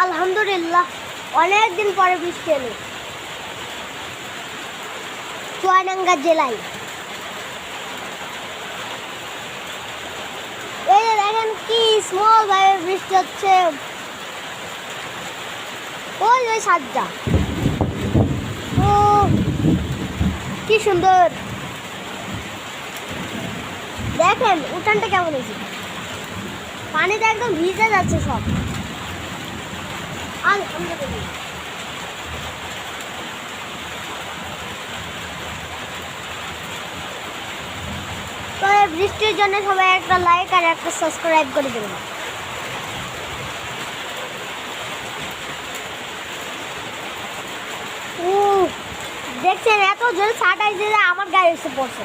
আলহামদুলিল্লাহ অনেক দিন পরে বৃষ্টি এলো চুয়াডাঙ্গা জেলায়। এই যে দেখেন কি স্মল ভাবে বৃষ্টি হচ্ছে। ওই ওই সাজ্জা, ও কি সুন্দর দেখেন উঠানটা কেমন হয়েছে, পানিতে একদম ভিজে যাচ্ছে সব। আলহামদুলিল্লাহ তো এই বৃষ্টির জন্য সবাই একটা লাইক আর একটা সাবস্ক্রাইব করে দেবেন। দেখছেন এত জোরে ছাটাই যে আমার গায়ে এসে পড়ছে।